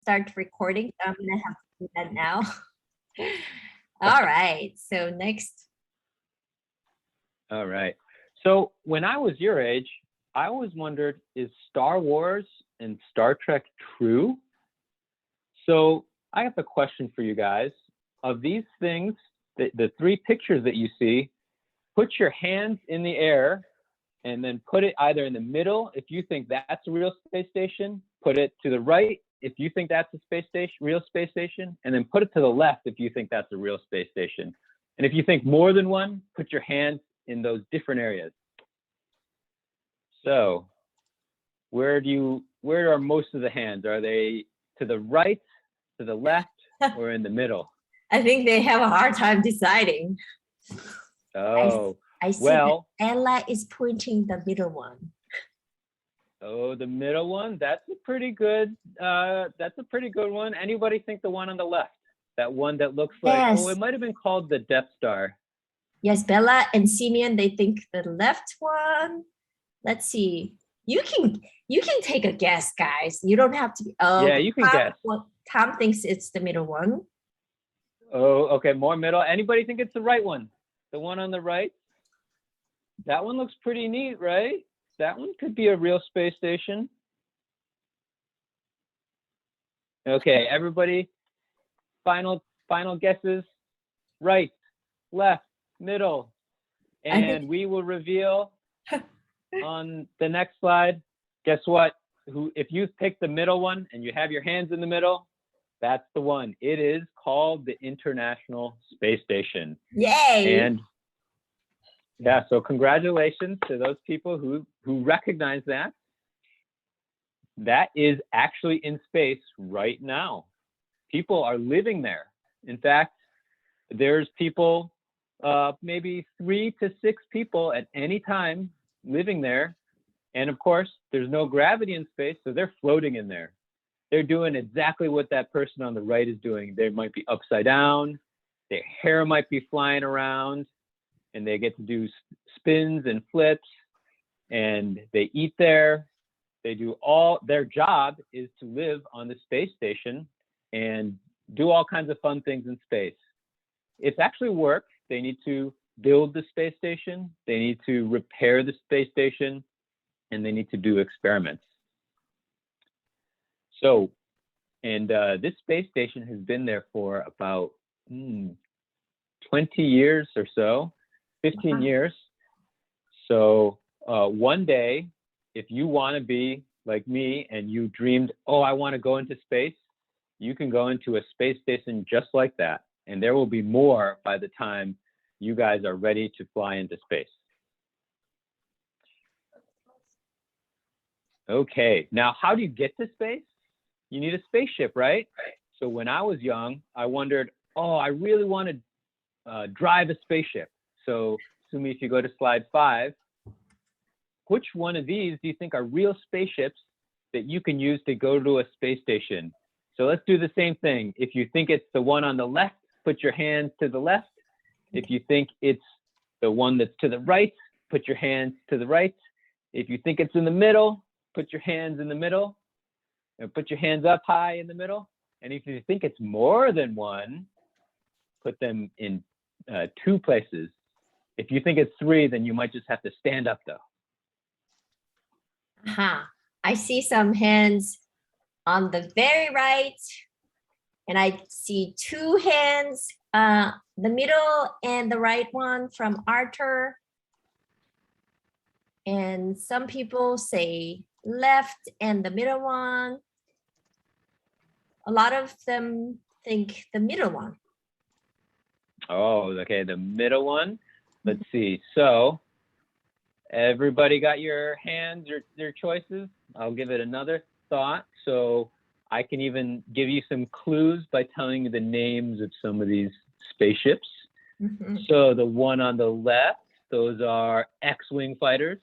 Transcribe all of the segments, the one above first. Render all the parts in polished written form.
start recording. So I'm gonna have to do that now. All right. So next. All right. So when I was your age, I always wondered, is Star Wars and Star Trek true? So I have a question for you guys. Of these things, the three pictures that you see, put your hands in the air and then put it either in the middle if you think that's a real space station, put it to the right if you think that's a space station, real space station, and then put it to the left if you think that's a real space station. And if you think more than one, put your hands in those different areas. So where are most of the hands? Are they to the right, to the left, or in the middle? I think they have a hard time deciding. Oh, I see well, that Ella is pointing the middle one. Oh, the middle one, that's a pretty good one. Anybody think the one on the left? That one that looks like, Yes. oh, it might have been called the Death Star. Yes, Bella and Simeon, they think the left one. Let's see. You can take a guess, guys. You don't have to be. Oh, Yeah, you can guess. Tom thinks it's the middle one. Oh, okay, more middle. Anybody think it's the right one? The one on the right? That one looks pretty neat, right? That one could be a real space station. Okay, everybody, final guesses. Right, left, middle. And we will reveal on the next slide. Guess what? If you pick the middle one and you have your hands in the middle, that's the one. It is called the International Space Station. Yay! And yeah, so congratulations to those people who recognize that. That is actually in space right now. People are living there. In fact, there's people, maybe 3 to 6 people at any time living there. And of course, there's no gravity in space, so they're floating in there. They're doing exactly what that person on the right is doing. They might be upside down, their hair might be flying around, and they get to do spins and flips, and they eat there. They do their job is to live on the space station and do all kinds of fun things in space. It's actually work. They need to build the space station, they need to repair the space station, and they need to do experiments. So, and this space station has been there for about 20 years or so, 15 years. So one day, if you want to be like me and you dreamed, oh, I want to go into space, you can go into a space station just like that. And there will be more by the time you guys are ready to fly into space. Okay, now how do you get to space? You need a spaceship, right? So when I was young, I wondered, oh, I really want to drive a spaceship. So Sumi, if you go to slide 5, which one of these do you think are real spaceships that you can use to go to a space station? So let's do the same thing. If you think it's the one on the left, put your hands to the left. If you think it's the one that's to the right, put your hands to the right. If you think it's in the middle, put your hands in the middle. And put your hands up high in the middle. And if you think it's more than one, put them in 2 places. If you think it's 3, then you might just have to stand up though. I see some hands on the very right, and I see 2 hands, the middle and the right one from Arthur. And some people say left and the middle one. A lot of them think the middle one. Oh, okay, the middle one. Let's see. So everybody got your hands, your choices? I'll give it another thought. So I can even give you some clues by telling you the names of some of these spaceships. So the one on the left, those are X-wing fighters.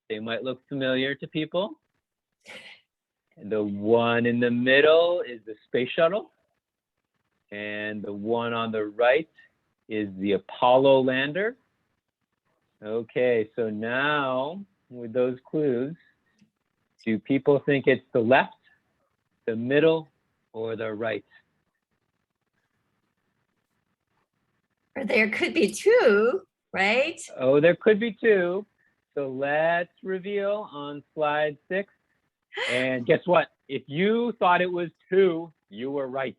They might look familiar to people. And the one in the middle is the space shuttle. And the one on the right is the Apollo lander. Okay, so now with those clues, do people think it's the left, the middle, or the right? Or there could be two, right? Oh, there could be two. So let's reveal on slide 6. And guess what? If you thought it was two, you were right.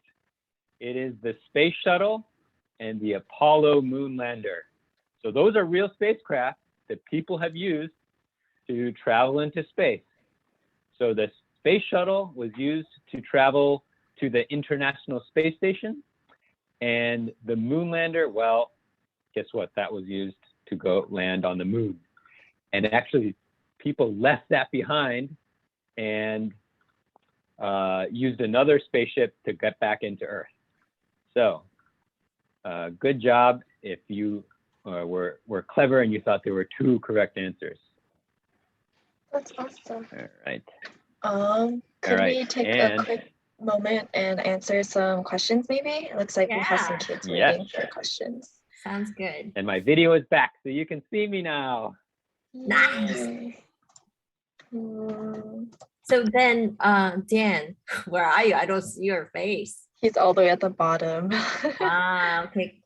It is the space shuttle and the Apollo moon lander. So those are real spacecraft that people have used to travel into space. So the space shuttle was used to travel to the International Space Station. And the moon lander, well, guess what? That was used to go land on the moon. And actually, people left that behind and used another spaceship to get back into Earth. So good job if you were clever and you thought there were two correct answers. That's awesome. All right. Could All right, we take and- a quick moment and answer some questions maybe? It looks like we have some Yeah. kids Yes. waiting for questions. Sounds good. And my video is back, so you can see me now. Nice. Yay. So then, Dan, where are you? I don't see your face. He's all the way at the bottom. Do Okay.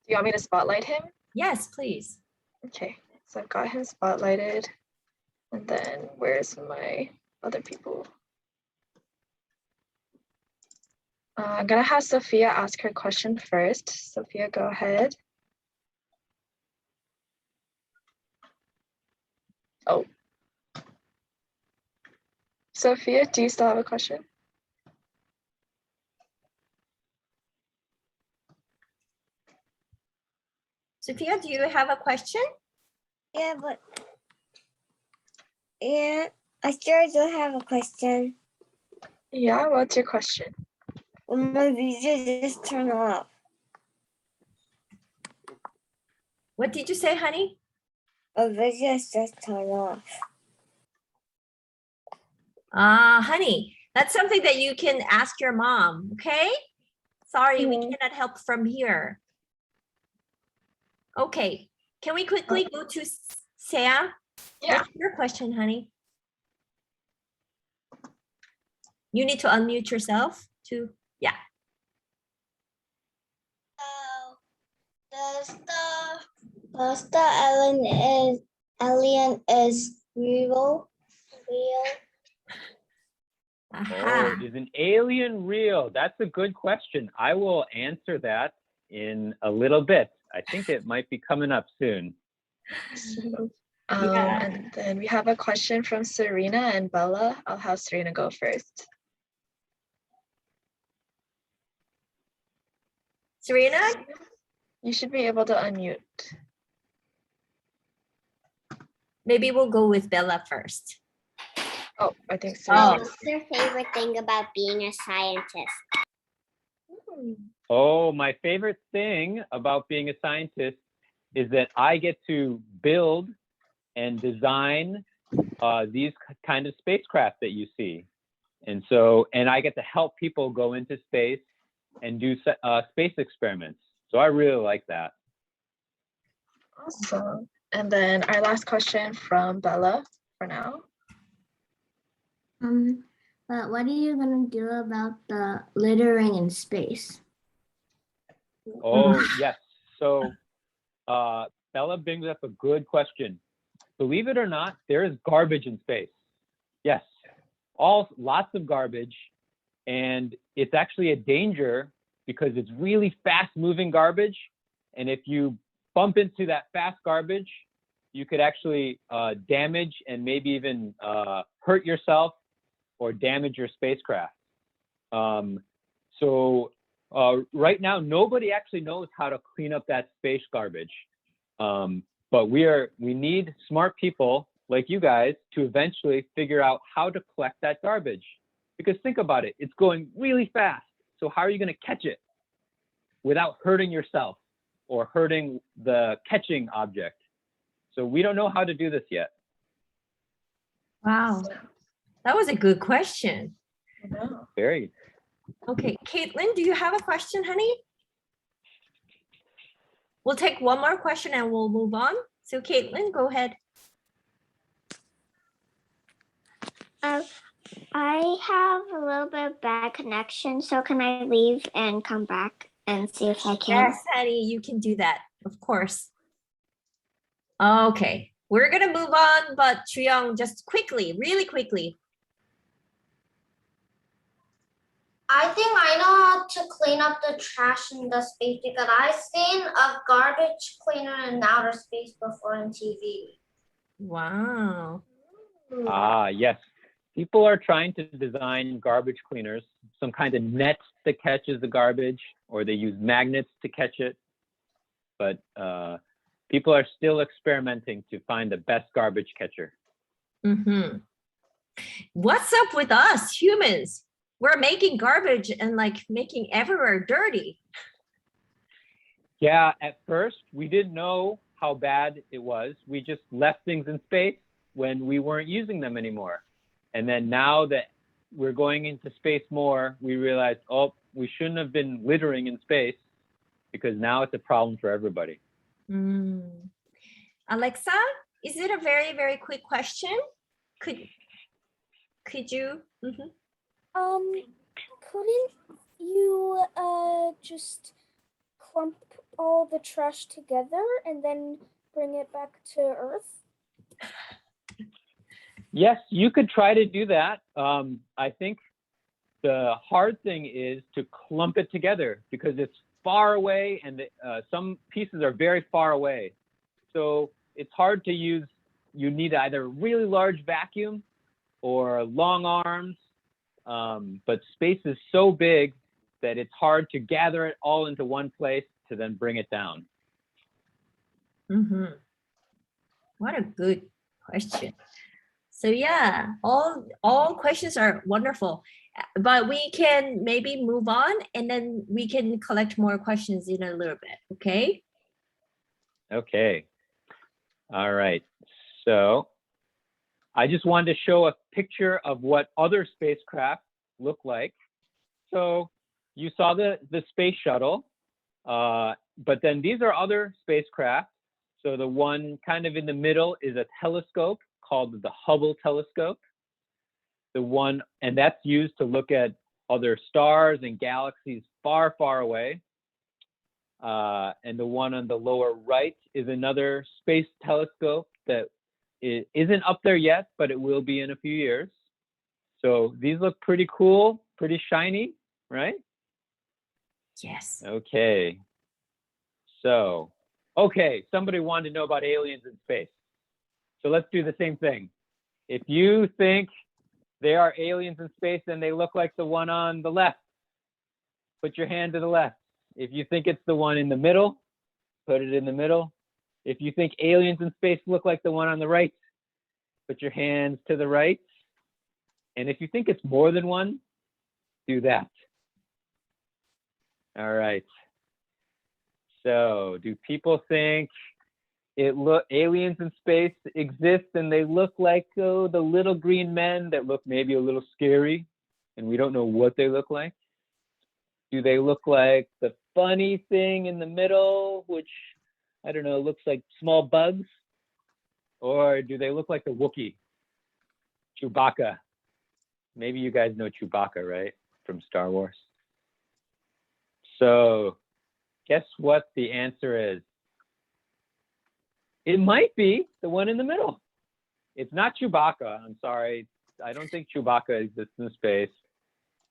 you want me to spotlight him? Yes, please. Okay, so I've got him spotlighted. And then where's my other people? I'm gonna have Sophia ask her question first. Sophia, go ahead. Oh. Sophia, do you still have a question? Sophia, do you have a question? Yeah, I sure do have a question. Yeah, what's your question? My video just turned off. What did you say, honey? My video just turned off. Honey, that's something that you can ask your mom, okay? Sorry, we Mhm. cannot help from here. Okay, can we quickly go to Sam? Yeah. What's your question, honey? You need to unmute yourself too. Yeah. The star alien is real. Aha. Oh, is an alien real? That's a good question. I will answer that in a little bit. I think it might be coming up soon. Yeah. And then we have a question from Serena and Bella. I'll have Serena go first. Serena? You should be able to unmute. Maybe we'll go with Bella first. Oh, I think Oh. Serena. What's your favorite thing about being a scientist? Oh, my favorite thing about being a scientist is that I get to build and design these kind of spacecraft that you see. And I get to help people go into space and do space experiments. So I really like that. Awesome. And then our last question from Bella for now. But what are you gonna do about the littering in space? Oh, yes. So Bella brings up a good question. Believe it or not, there is garbage in space. Yes, lots of garbage. And it's actually a danger because it's really fast moving garbage. And if you bump into that fast garbage, you could actually damage and maybe even hurt yourself or damage your spacecraft. Right now, nobody actually knows how to clean up that space garbage. But we need smart people like you guys to eventually figure out how to collect that garbage. Because think about it, it's going really fast. So how are you going to catch it without hurting yourself or hurting the catching object? So we don't know how to do this yet. Wow. That was a good question. I know. Very. Okay, Caitlin, do you have a question, honey? We'll take one more question and we'll move on. So Caitlin, go ahead. I have a little bit of bad connection, so can I leave and come back and see if I can? Yes, honey, you can do that, of course. Okay, we're gonna move on, but Chuyong, just quickly, really quickly. I think I know how to clean up the trash in the space because I've seen a garbage cleaner in outer space before on TV. Wow. Ah, yes. People are trying to design garbage cleaners, some kind of net that catches the garbage, or they use magnets to catch it. But people are still experimenting to find the best garbage catcher. Mm-hmm. What's up with us humans? We're making garbage and like making everywhere dirty. Yeah, at first we didn't know how bad it was. We just left things in space when we weren't using them anymore. And then now that we're going into space more, we realized, oh, we shouldn't have been littering in space because now it's a problem for everybody. Alexa, is it a very, very quick question? Could you? Couldn't you just clump all the trash together and then bring it back to Earth? Yes, you could try to do that. I think the hard thing is to clump it together because it's far away and some pieces are very far away. So it's hard to use. You need either a really large vacuum or long arms, but space is so big that it's hard to gather it all into one place to then bring it down. What a good question. So yeah, all questions are wonderful, but we can maybe move on and then we can collect more questions in a little bit, okay? Okay. All right. So I just wanted to show a picture of what other spacecraft look like. So you saw the space shuttle, but then these are other spacecraft. So the one kind of in the middle is a telescope called the Hubble telescope. The one, and that's used to look at other stars and galaxies far, far away. And the one on the lower right is another space telescope that isn't up there yet, but it will be in a few years. So these look pretty cool, pretty shiny, right? Yes. Okay. So, okay, somebody wanted to know about aliens in space. So let's do the same thing. If you think there are aliens in space and they look like the one on the left, put your hand to the left. If you think it's the one in the middle, put it in the middle. If you think aliens in space look like the one on the right, put your hands to the right. And if you think it's more than one, do that. All right. So do people think aliens in space exist and they look like the little green men that look maybe a little scary and we don't know what they look like? Do they look like the funny thing in the middle, which, I don't know, looks like small bugs? Or do they look like the Wookiee, Chewbacca? Maybe you guys know Chewbacca, right? From Star Wars. So guess what the answer is? It might be the one in the middle. It's not Chewbacca. I'm sorry. I don't think Chewbacca exists in space.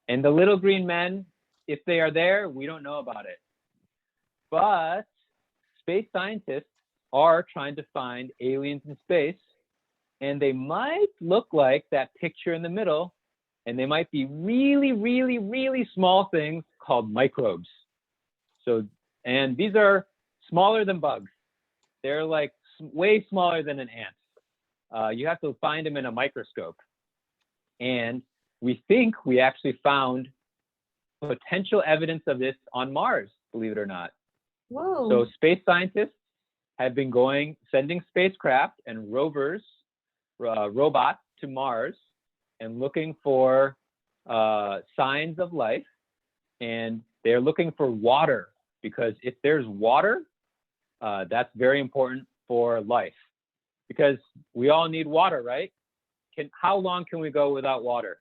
And the little green men, if they are there, we don't know about it. But space scientists are trying to find aliens in space, and they might look like that picture in the middle, and they might be really, really, really small things called microbes. So, and these are smaller than bugs. They're like way smaller than an ant. You have to find them in a microscope. And we think we actually found potential evidence of this on Mars, believe it or not. Whoa. So space scientists have been sending spacecraft and rovers, robots to Mars and looking for signs of life. And they're looking for water because if there's water, that's very important for life because we all need water, right? How long can we go without water?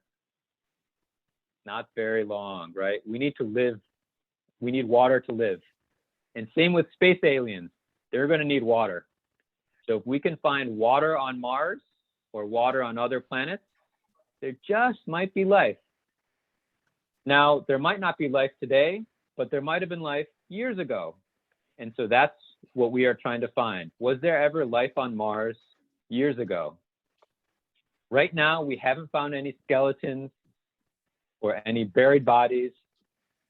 not very long, right? We need to live. We need water to live. And same with space aliens. They're going to need water. So if we can find water on Mars or water on other planets, there just might be life. Now, there might not be life today, but there might have been life years ago. And so that's what we are trying to find. Was there ever life on Mars years ago? Right now, we haven't found any skeletons or any buried bodies,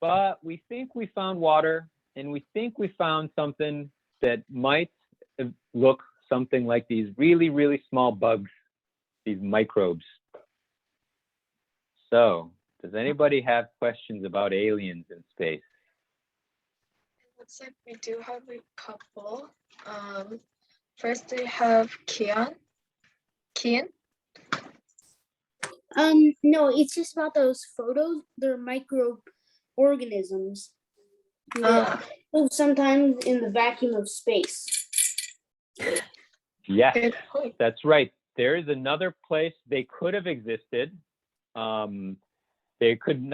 but we think we found water, and we think we found something that might look something like these really, really small bugs, these microbes. So, does anybody have questions about aliens in space? Looks like we do have a couple. First we have Kian. No, it's just about those photos. They're microorganisms that live sometimes in the vacuum of space. Yes, Good point. that's right. There is another place they could have existed. They could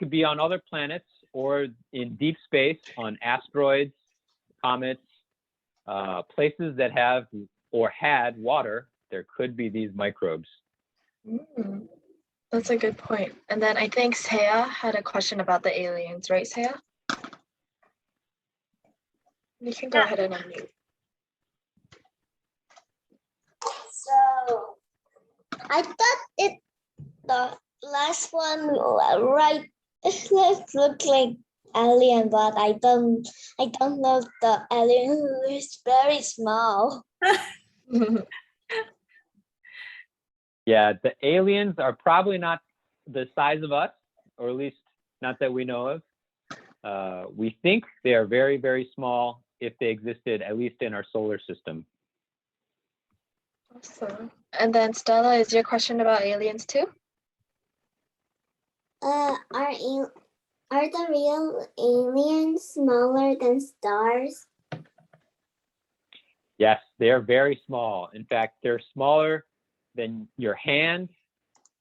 be on other planets or in deep space, on asteroids, comets, places that have or had water. There could be these microbes. That's a good point. And then I think Seya had a question about the aliens, right, Seya? You can go ahead and unmute. So I thought the last one right look like alien, but I don't know the alien is very small. Yeah, the aliens are probably not the size of us, or at least not that we know of. We think they are very, very small if they existed, at least in our solar system. Awesome. And then Stella, is your question about aliens too? Are the real aliens smaller than stars? Yes, they are very small. In fact, they're smaller than your hand.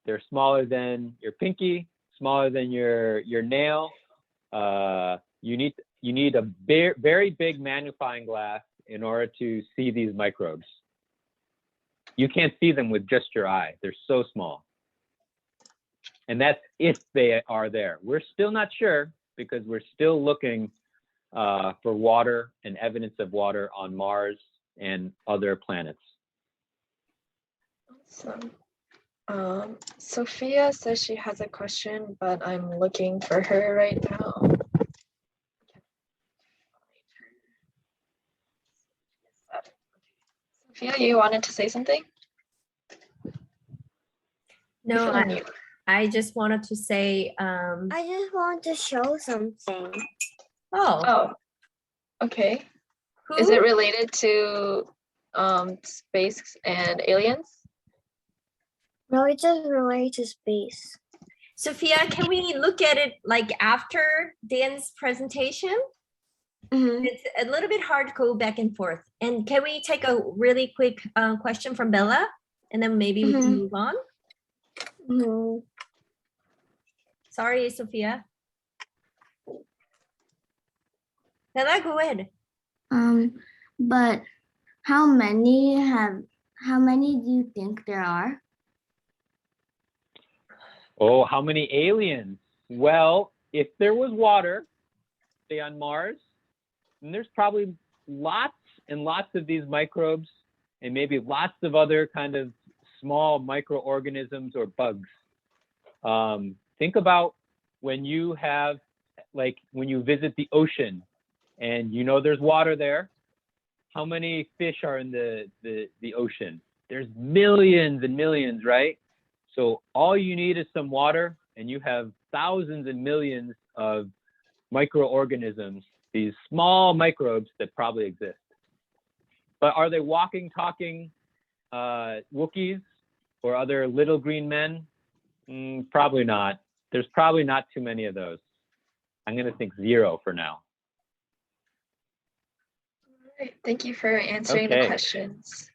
They're smaller than your pinky, smaller than your nail. You need a very big magnifying glass in order to see these microbes. You can't see them with just your eye. They're so small. And that's if they are there. We're still not sure because we're still looking for water and evidence of water on Mars and other planets. Awesome. Sophia says she has a question, but I'm looking for her right now. Sophia, you wanted to say something? No, You can unmute. I just wanted to say, I just want to show something. Oh, okay. Is it related to space and aliens? No, it's just related to space. Sophia, can we look at it like after Dan's presentation? Mm-hmm. It's a little bit hard to go back and forth. And can we take a really quick question from Bella? And then maybe we can move on? No. Sorry, Sophia. Bella, go ahead. But how many do you think there are? Oh, how many aliens? Well, if there was water, say on Mars, then there's probably lots and lots of these microbes and maybe lots of other kind of small microorganisms or bugs. Think about when you have, like when you visit the ocean and you know there's water there, how many fish are in the ocean? There's millions and millions, right? So all you need is some water and you have thousands and millions of microorganisms, these small microbes that probably exist. But are they walking, talking Wookiees or other little green men? Probably not. There's probably not too many of those. I'm going to think 0 for now. All right. Thank you for answering the questions.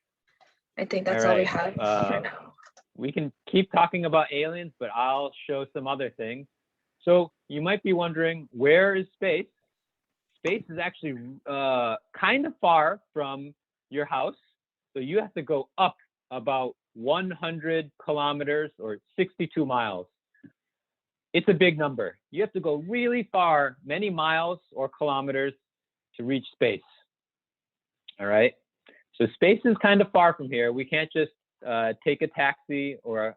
I think that's all we have for now. We can keep talking about aliens, but I'll show some other things. So you might be wondering, where is space? Space is actually kind of far from your house. So you have to go up about 100 kilometers or 62 miles. It's a big number. You have to go really far, many miles or kilometers to reach space. All right. So space is kind of far from here. We can't just take a taxi or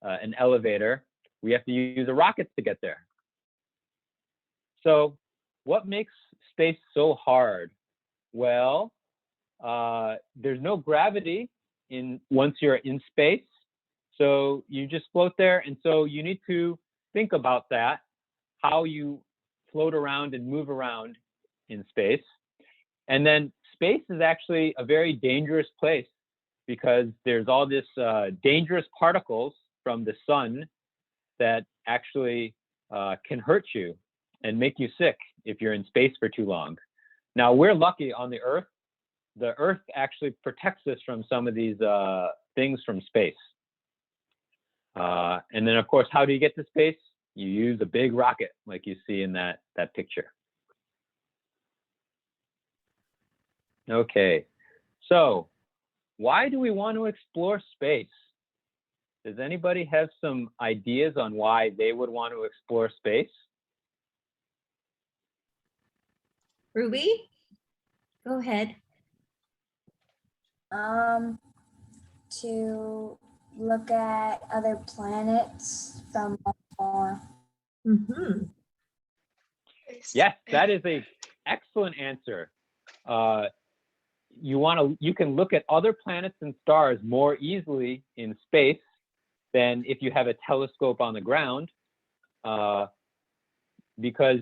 an elevator. We have to use a rocket to get there. So what makes space so hard? Well, there's no gravity once you're in space. So you just float there. And so you need to think about that, how you float around and move around in space. And then space is actually a very dangerous place because there's all this dangerous particles from the sun that actually can hurt you and make you sick if you're in space for too long. Now, we're lucky on the Earth. The Earth actually protects us from some of these things from space. And then, of course, how do you get to space? You use a big rocket like you see in that picture. Okay, so why do we want to explore space? Does anybody have some ideas on why they would want to explore space? Ruby, go ahead. To look at other planets from afar. Mm-hmm. Yes, that is an excellent answer. You can look at other planets and stars more easily in space than if you have a telescope on the ground, because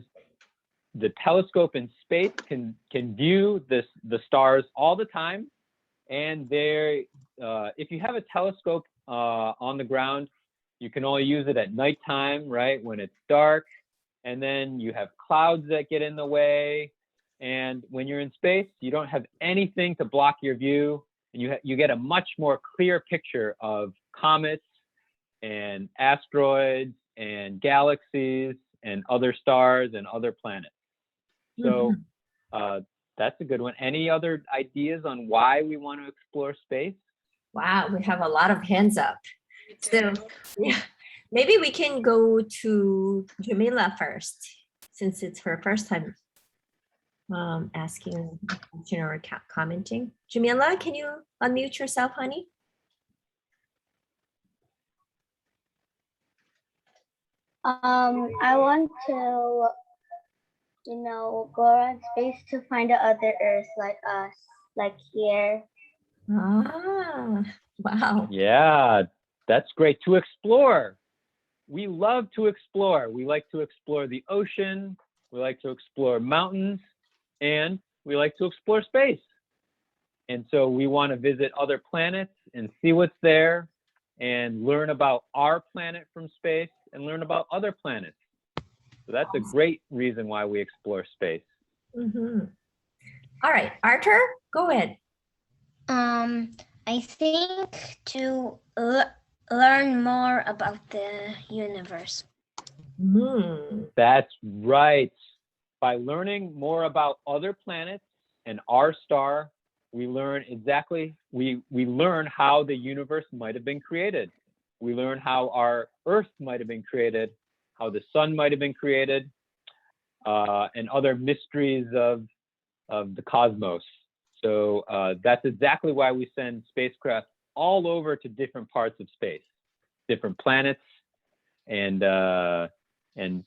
the telescope in space can view the stars all the time, and if you have a telescope on the ground, you can only use it at nighttime, right, when it's dark, and then you have clouds that get in the way. And when you're in space, you don't have anything to block your view, and you get a much more clear picture of comets and asteroids and galaxies and other stars and other planets. So that's a good one. Any other ideas on why we want to explore space? Wow, we have a lot of hands up. So yeah, maybe we can go to Jamila first, since it's her first time asking a question or commenting. Jamila, can you unmute yourself, honey? I want to, go around space to find other Earths like us, like here. Ah, wow. Yeah, that's great. To explore. We love to explore. We like to explore the ocean. We like to explore mountains, and we like to explore space. And so we want to visit other planets and see what's there and learn about our planet from space and learn about other planets. So that's a great reason why we explore space. Mm-hmm. All right, Arthur, go ahead. I think to learn more about the universe. That's right. By learning more about other planets and our star, we learn we learn how the universe might have been created. We learn how our Earth might have been created, how the sun might have been created, and other mysteries of the cosmos. So that's exactly why we send spacecraft all over to different parts of space, different planets, and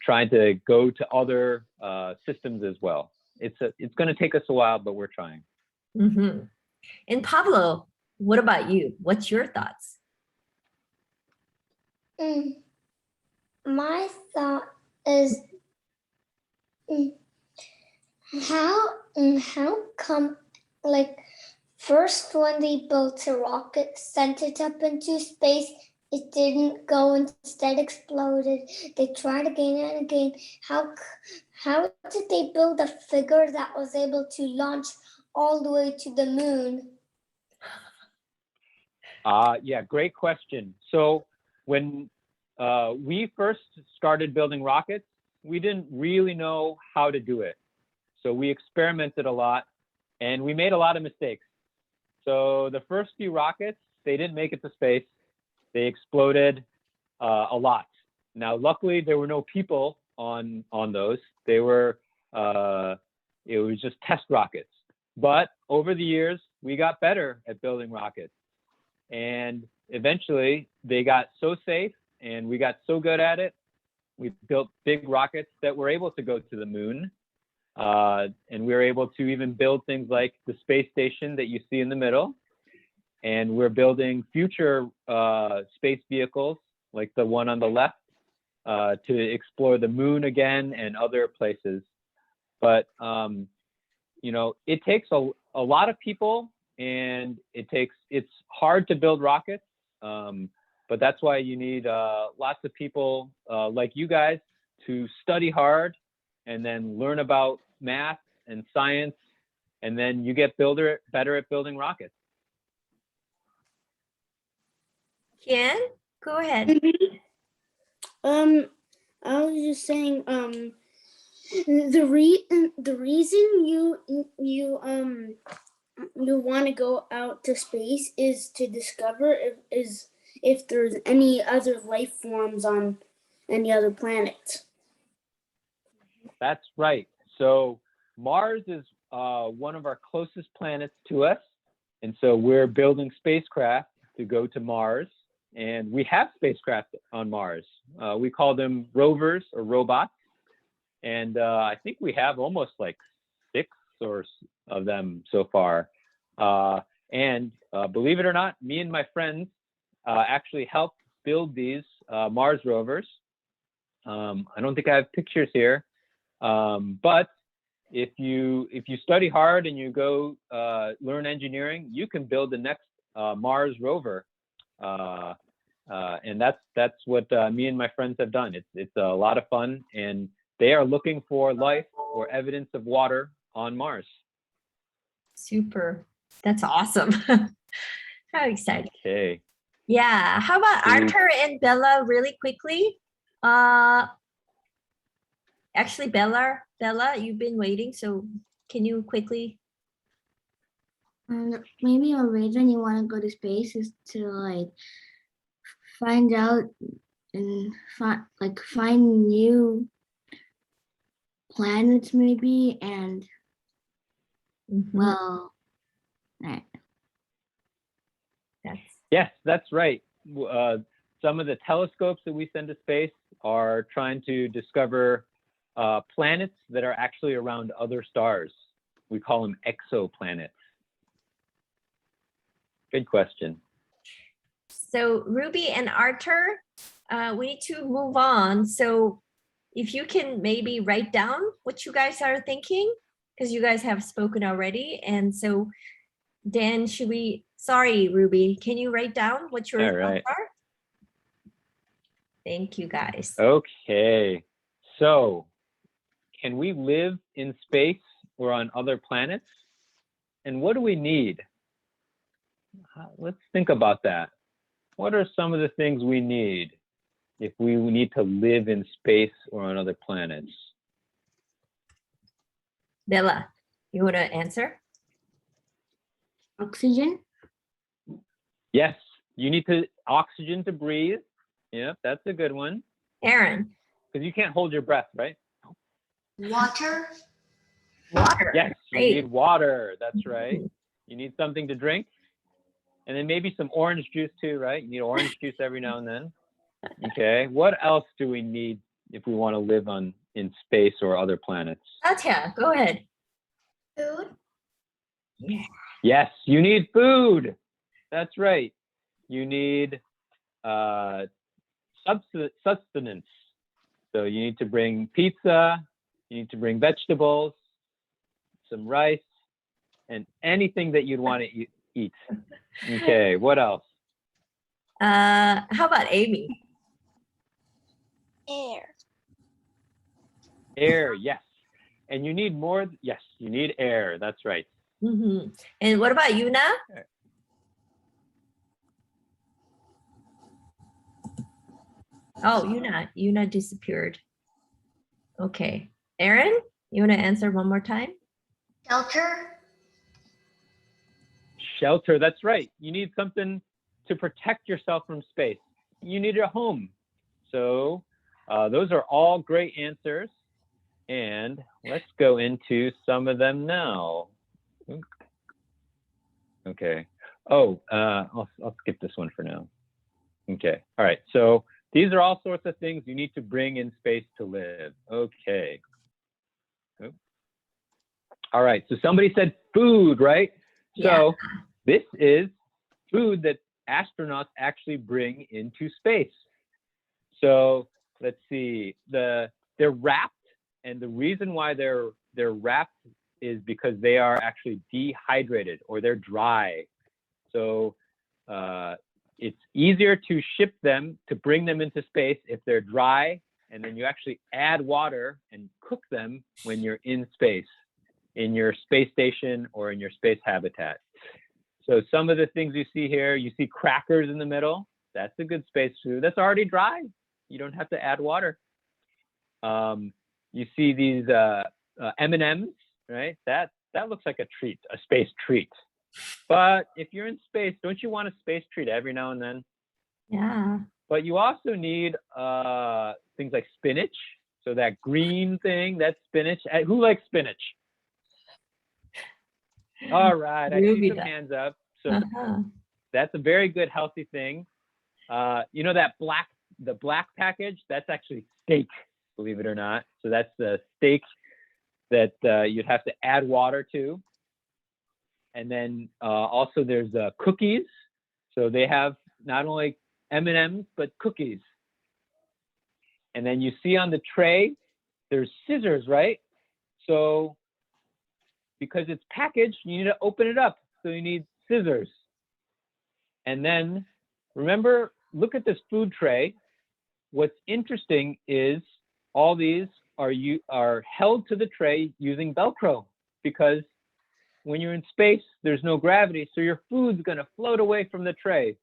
trying to go to other systems as well. It's going to take us a while, but we're trying. Mm-hmm. And Pablo, what about you? What's your thoughts? My thought is how come, like, first when they built a rocket, sent it up into space, it didn't go, instead exploded. They tried again and again. How did they build a figure that was able to launch all the way to the moon? Yeah, great question. So when we first started building rockets, we didn't really know how to do it. So we experimented a lot and we made a lot of mistakes. So the first few rockets, they didn't make it to space. They exploded a lot. Now, luckily, there were no people on those. They were, it was just test rockets. But over the years, we got better at building rockets. And eventually, they got so safe and we got so good at it, we built big rockets that were able to go to the moon. And we were able to even build things like the space station that you see in the middle. And we're building future space vehicles like the one on the left to explore the moon again and other places. But, you know, it takes a lot of people and it's hard to build rockets. But that's why you need lots of people like you guys to study hard and then learn about math and science. And then you get better at building rockets. Ken, go ahead. I was just saying, the reason you want to go out to space is to discover if there's any other life forms on any other planets. That's right. So Mars is one of our closest planets to us. And so we're building spacecraft to go to Mars. And we have spacecraft on Mars. We call them rovers or robots. And I think we have almost like 6 of them so far. And believe it or not, me and my friends actually helped build these Mars rovers. I don't think I have pictures here, but if you study hard and you go learn engineering, you can build the next Mars rover. And that's what me and my friends have done. It's a lot of fun, and they are looking for life or evidence of water on Mars. Super. That's awesome. How exciting. Okay. Yeah. How about Arthur and Bella really quickly? Actually, Bella, you've been waiting, so can you quickly? Maybe a reason you want to go to space is to like find out and find new planets maybe, and well, right. Yes, that's right. Some of the telescopes that we send to space are trying to discover planets that are actually around other stars. We call them exoplanets. Good question. So Ruby and Arthur, we need to move on. So if you can maybe write down what you guys are thinking, because you guys have spoken already. And so Dan, sorry, Ruby, can you write down what your thoughts are? Thank you, guys. Okay. So can we live in space or on other planets? And what do we need? Let's think about that. What are some of the things we need if we need to live in space or on other planets? Bella, you want to answer? Oxygen? Yes, you need oxygen to breathe. Yep, that's a good one. Aaron? Because you can't hold your breath, right? Water? Water. Yes, you Great. need water. That's right. You need something to drink. And then maybe some orange juice too, right? You need orange juice every now and then. Okay. What else do we need if we want to live in space or other planets? Satya, go ahead. Food? Yeah. Yes, you need food. That's right. You need sustenance. So you need to bring pizza, you need to bring vegetables, some rice, and anything that you'd want to eat. Okay, what else? How about Amy? Air. Air, yes. And you need more, yes, you need air. That's right. Mm-hmm. And what about Yuna? Oh, Yuna disappeared. Okay. Aaron, you want to answer one more time? Shelter. Shelter, that's right. You need something to protect yourself from space. You need a home. So those are all great answers. And let's go into some of them now. Okay. Oh, I'll skip this one for now. Okay. All right. So these are all sorts of things you need to bring in space to live. Okay. Oh. All right. So somebody said food, right? Yeah. So this is food that astronauts actually bring into space. So let's see. They're wrapped, and the reason why they're wrapped is because they are actually dehydrated or they're dry. So it's easier to ship them, to bring them into space if they're dry, and then you actually add water and cook them when you're in space, in your space station or in your space habitat. So some of the things you see here, you see crackers in the middle. That's a good space food. That's already dry. You don't have to add water. You see these M&Ms, right? That looks like a treat, a space treat. But if you're in space, don't you want a space treat every now and then? Yeah. But you also need things like spinach. So that green thing, that's spinach. Who likes spinach? All right, I see some hands up. So that's a very good, healthy thing. You know that the black package? That's actually steak, believe it or not. So that's the steak that you'd have to add water to. And then also there's cookies. So they have not only M&Ms, but cookies. And then you see on the tray, there's scissors, right? So because it's packaged, you need to open it up. So you need scissors. And then remember, look at this food tray. What's interesting is all these are held to the tray using Velcro, because when you're in space, there's no gravity, so your food's gonna float away from the tray.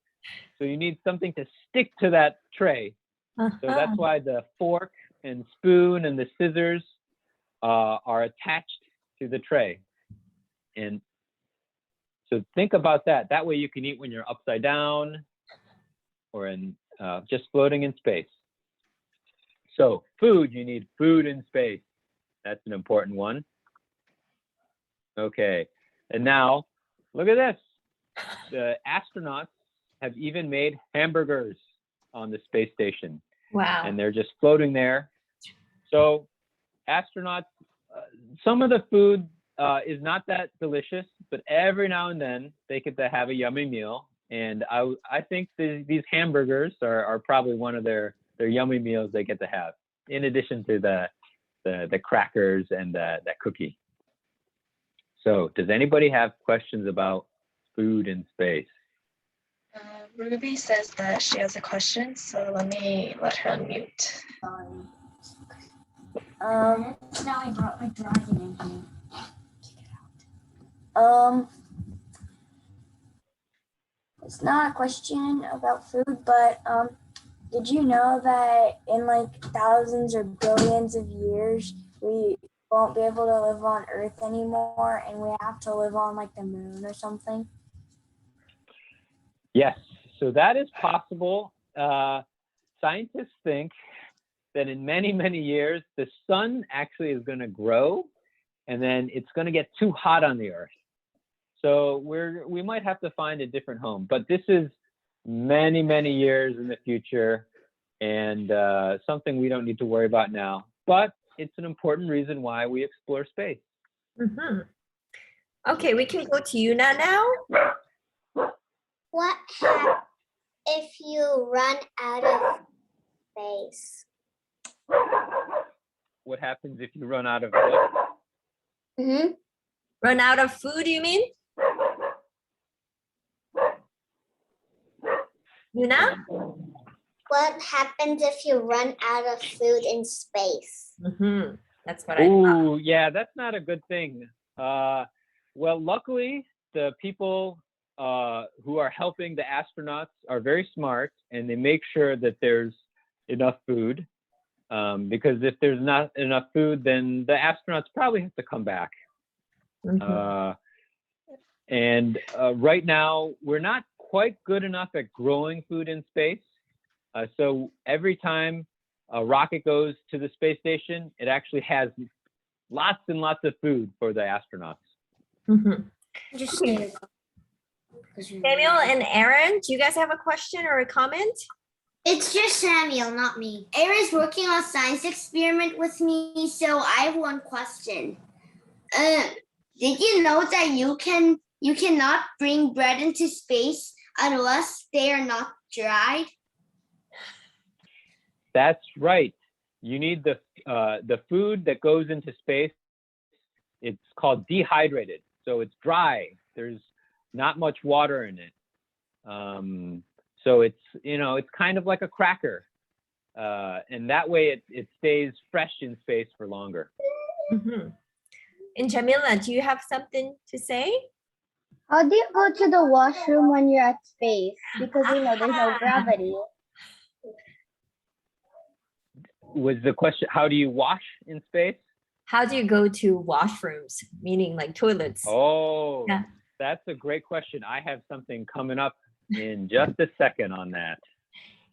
So you need something to stick to that tray. So that's why the fork and spoon and the scissors are attached to the tray. And so think about that. That way you can eat when you're upside down or in just floating in space. So food, you need food in space. That's an important one. Okay, and now look at this. The astronauts have even made hamburgers on the space station. Wow. And they're just floating there. So astronauts, some of the food is not that delicious, but every now and then they get to have a yummy meal. And I think these hamburgers are probably one of their yummy meals they get to have, in addition to the crackers and that cookie. So does anybody have questions about food in space? Ruby says that she has a question, so let her unmute. Now I brought my dragon in here. Check it out. It's not a question about food, but did you know that in like thousands or billions of years, we won't be able to live on Earth anymore, and we have to live on like the moon or something? Yes, so that is possible. Scientists think that in many, many years, the sun actually is going to grow, and then it's going to get too hot on the Earth. So we might have to find a different home, but this is many, many years in the future, and something we don't need to worry about now. But it's an important reason why we explore space. Mm-hmm. Okay, we can go to Yuna now. What happens if you run out of space? What happens if you run out of what? Mm-hmm. Run out of food, you mean? Yuna? What happens if you run out of food in space? Mm-hmm. That's what I thought. Ooh, yeah, that's not a good thing. Well, luckily, the people who are helping the astronauts are very smart, and they make sure that there's enough food. Because if there's not enough food, then the astronauts probably have to come back. Mhm. And right now, we're not quite good enough at growing food in space. So every time a rocket goes to the space station, it actually has lots and lots of food for the astronauts. Mhm. Just Okay. Samuel and Aaron, do you guys have a question or a comment? It's just Samuel, not me. Aaron's working on a science experiment with me, so I have one question. Did you know that you cannot bring bread into space unless they are not dried? That's right. You need the food that goes into space. It's called dehydrated, so it's dry. There's not much water in it. So it's it's kind of like a cracker, and that way it stays fresh in space for longer. Mhm. And Jamila, do you have something to say? How do you go to the washroom when you're at space? Because there's no gravity. Was the question, how do you wash in space? How do you go to washrooms, meaning like toilets? Oh, Yeah. That's a great question. I have something coming up in just a second on that.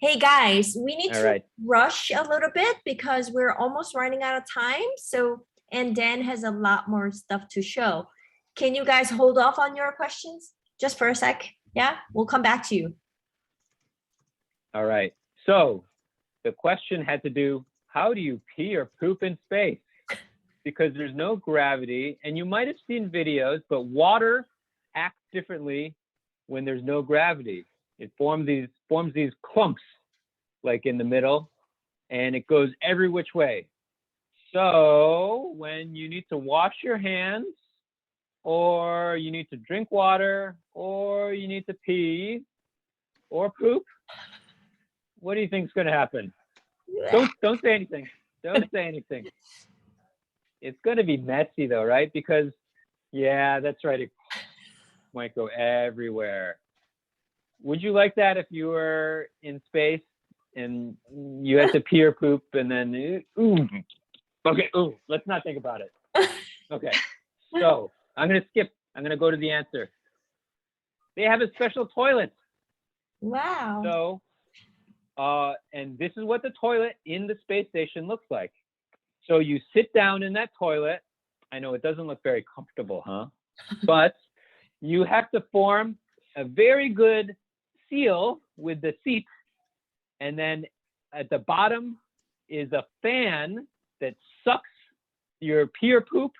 Hey guys, we need All to right. rush a little bit because we're almost running out of time. So, and Dan has a lot more stuff to show. Can you guys hold off on your questions just for a sec? Yeah, we'll come back to you. All right. So the question had to do, how do you pee or poop in space? Because there's no gravity, and you might have seen videos, but water acts differently when there's no gravity. It forms these clumps like in the middle, and it goes every which way. So when you need to wash your hands, or you need to drink water, or you need to pee or poop, what do you think is going to happen? Don't say anything. Don't say anything. It's going to be messy though, right? Because yeah, that's right. It might go everywhere. Would you like that if you were in space and you had to pee or poop and then, let's not think about it. Okay, so I'm going to skip. I'm going to go to the answer. They have a special toilet. Wow. So, and this is what the toilet in the space station looks like. So you sit down in that toilet. I know it doesn't look very comfortable, huh? But you have to form a very good seal with the seat. And then at the bottom is a fan that sucks your pee or poop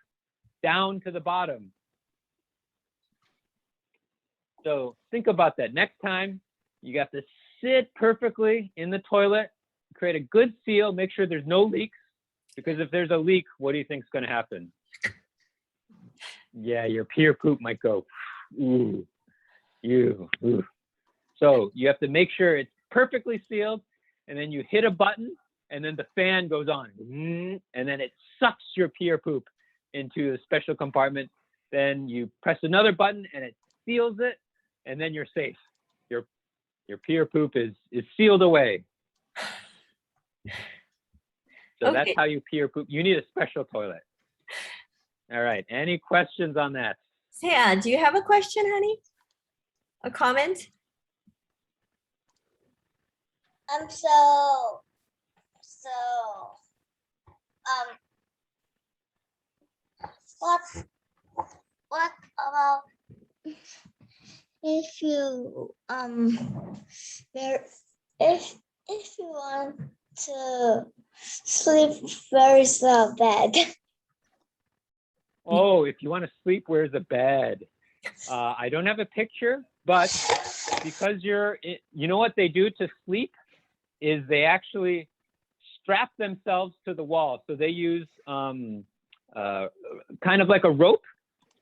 down to the bottom. So think about that. Next time, you got to sit perfectly in the toilet, create a good seal, make sure there's no leaks. Because if there's a leak, what do you think is going to happen? Yeah, your pee or poop might go, ooh. So you have to make sure it's perfectly sealed, and then you hit a button, and then the fan goes on, and then it sucks your pee or poop into a special compartment. Then you press another button, and it seals it, and then you're safe. Your pee or poop is sealed away. So Okay. That's how you pee or poop. You need a special toilet. All right. Any questions on that? Saya, do you have a question, honey? A comment? What about if you if you want to sleep very so bad? Oh, if you want to sleep, where's the bed? I don't have a picture, but because you know what they do to sleep is they actually strap themselves to the wall. So they use kind of like a rope,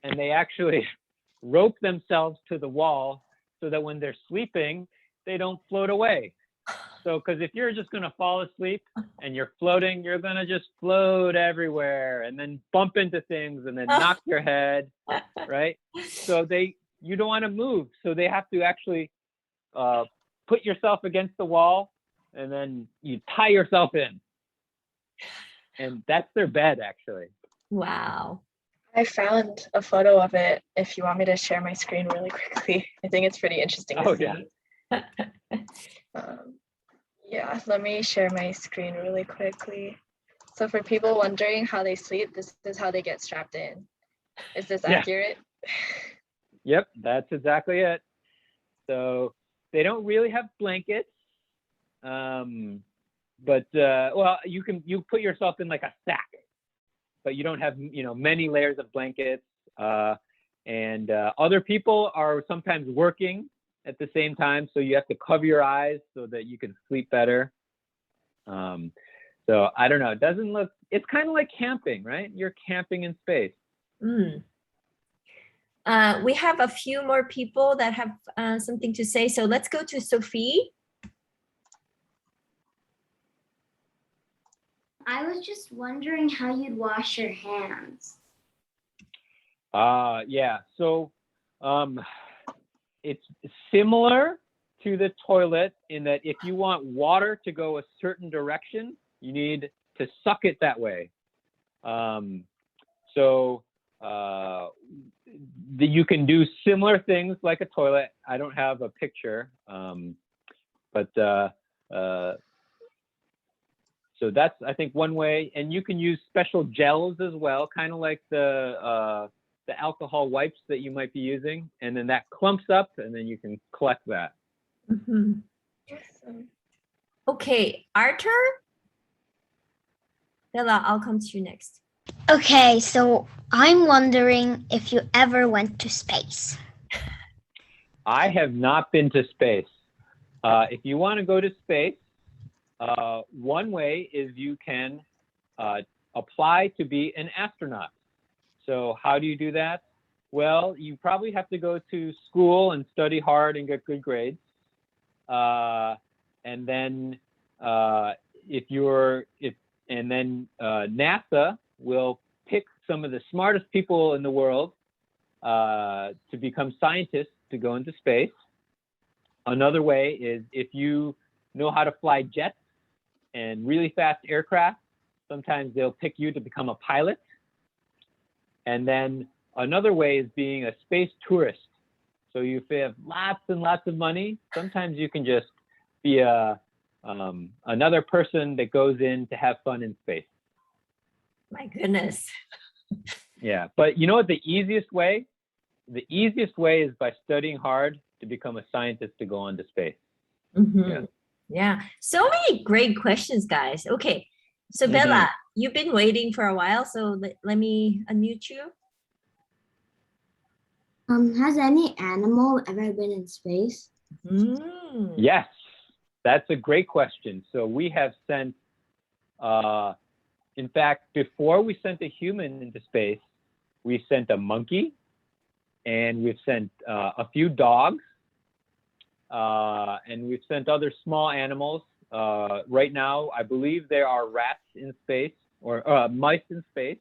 and they actually rope themselves to the wall so that when they're sleeping, they don't float away. So, because if you're just going to fall asleep and you're floating, you're going to just float everywhere and then bump into things and then knock your head, right? So you don't want to move. So they have to actually put yourself against the wall and then you tie yourself in. And that's their bed, actually. Wow. I found a photo of it if you want me to share my screen really quickly. I think it's pretty interesting to Oh, see. yeah. Yeah, let me share my screen really quickly. So for people wondering how they sleep, this is how they get strapped in. Is this Yeah. accurate? Yep, that's exactly it. So they don't really have blankets, but well, you put yourself in like a sack, but you don't have many layers of blankets. And other people are sometimes working at the same time, so you have to cover your eyes so that you can sleep better. So I don't know. It doesn't look. It's kind of like camping, right? You're camping in space. Mm. We have a few more people that have something to say. So let's go to Sophie. I was just wondering how you'd wash your hands. Yeah. So it's similar to the toilet in that if you want water to go a certain direction, you need to suck it that way. You can do similar things like a toilet. I don't have a picture, but so that's, I think, one way. And you can use special gels as well, kind of like the alcohol wipes that you might be using, and then that clumps up, and then you can collect that. Mm-hmm. Awesome. Okay, Arthur. Bella, I'll come to you next. Okay, so I'm wondering if you ever went to space. I have not been to space. If you want to go to space, one way is you can apply to be an astronaut. So how do you do that? Well, you probably have to go to school and study hard and get good grades. And then NASA will pick some of the smartest people in the world to become scientists to go into space. Another way is if you know how to fly jets and really fast aircraft, sometimes they'll pick you to become a pilot. And then another way is being a space tourist. So if you have lots and lots of money, sometimes you can just be another person that goes in to have fun in space. My goodness. Yeah, but you know what the easiest way? The easiest way is by studying hard to become a scientist to go on to space. Mm-hmm. Yeah, so many great questions, guys. Okay, so Bella, you've been waiting for a while, so let me unmute you. Has any animal ever been in space? Mm. Yes, that's a great question. So we have sent, in fact, before we sent a human into space, we sent a monkey, and we've sent a few dogs, and we've sent other small animals. Right now, I believe there are rats in space or mice in space.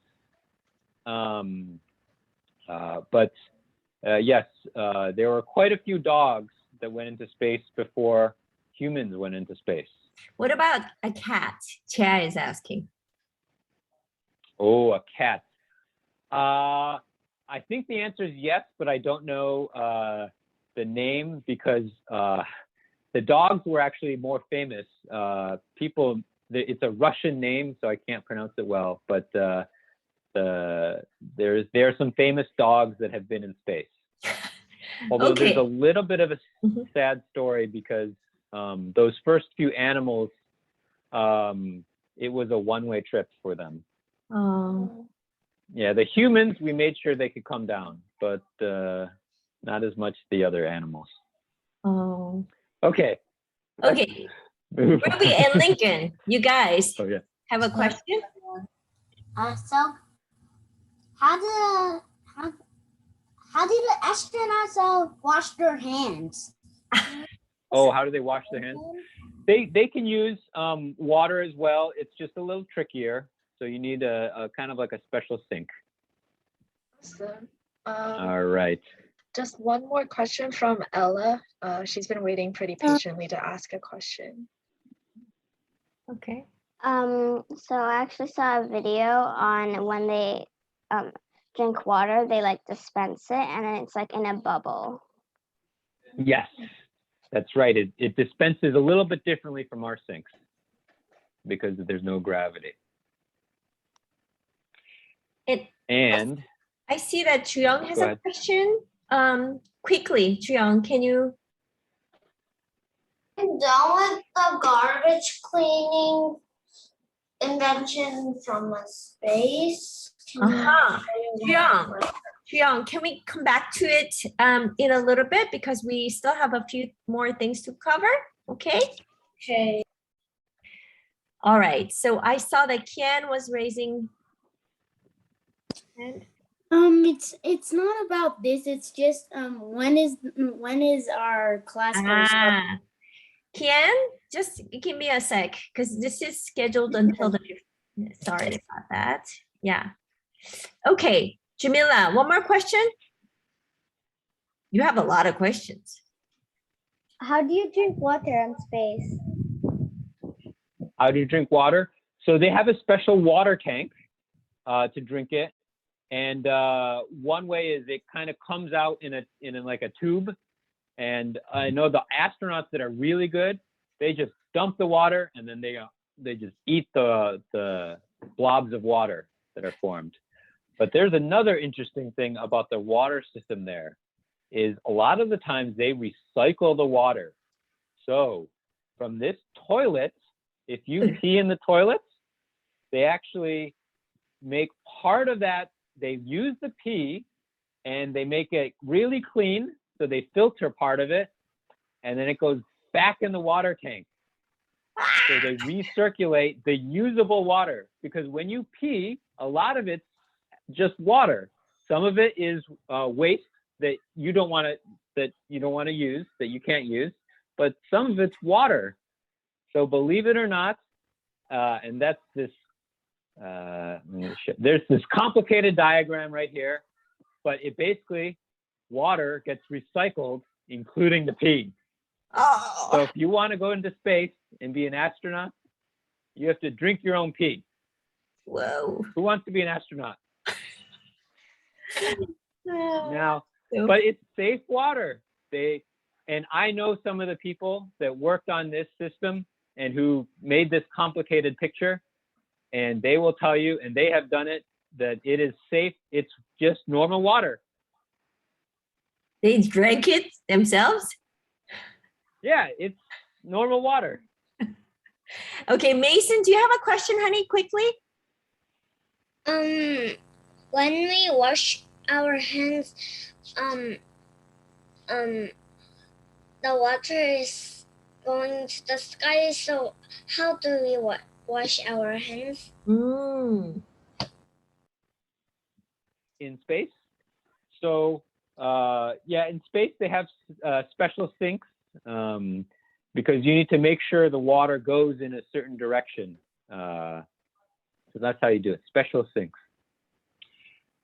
Yes, there were quite a few dogs that went into space before humans went into space. What about a cat? Chia is asking. Oh, a cat. I think the answer is yes, but I don't know the name because the dogs were actually more famous. It's a Russian name, so I can't pronounce it well, but there are some famous dogs that have been in space. Although there's a little bit of a sad story because those first few animals, it was a one-way trip for them. Oh. Yeah, the humans, we made sure they could come down, but not as much the other animals. Oh. Okay. Okay. Ruby and Lincoln, you guys have a question? So how do the astronauts wash their hands? Oh, how do they wash their hands? They can use water as well. It's just a little trickier. So you need a kind of like a special sink. Awesome. All right. Just one more question from Ella. She's been waiting pretty patiently to ask a question. Okay. So I actually saw a video on when they drink water, they like dispense it and then it's like in a bubble. Yes, that's right. It dispenses a little bit differently from our sinks because there's no gravity. And I see that Chuyong has Go a ahead. question. Quickly, Chuyong, can you? I'm done with the garbage cleaning invention from a space. Chuyong, can we come back to it in a little bit because we still have a few more things to cover? Okay. Okay. All right. So I saw that Kian was raising hand. It's not about this. It's just when is our class gonna start? Kian, just give me a sec because this is scheduled until the. Sorry about that. Yeah. Okay, Jamila, one more question. You have a lot of questions. How do you drink water in space? How do you drink water? So they have a special water tank to drink it. And one way is it kind of comes out in like a tube. And I know the astronauts that are really good, they just dump the water and then they just eat the blobs of water that are formed. But there's another interesting thing about the water system there is a lot of the times they recycle the water. So from this toilet, if you pee in the toilets, they actually make part of that. They use the pee and they make it really clean. So they filter part of it and then it goes back in the water tank. So they recirculate the usable water because when you pee, a lot of it's just water. Some of it is waste that you don't want to use, that you can't use, but some of it's water. So believe it or not, and that's this, there's this complicated diagram right here, but it basically, water gets recycled, including the pee. Oh. So if you want to go into space and be an astronaut, you have to drink your own pee. Whoa. Who wants to be an astronaut? Now, So- but it's safe water. And I know some of the people that worked on this system and who made this complicated picture, and they will tell you, and they have done it, that it is safe. It's just normal water. They drank it themselves? Yeah, it's normal water. Okay, Mason, do you have a question, honey, quickly? When we wash our hands, the water is going to the sky. So how do we wash our hands? In space. So yeah, in space they have special sinks because you need to make sure the water goes in a certain direction. So that's how you do it, special sinks.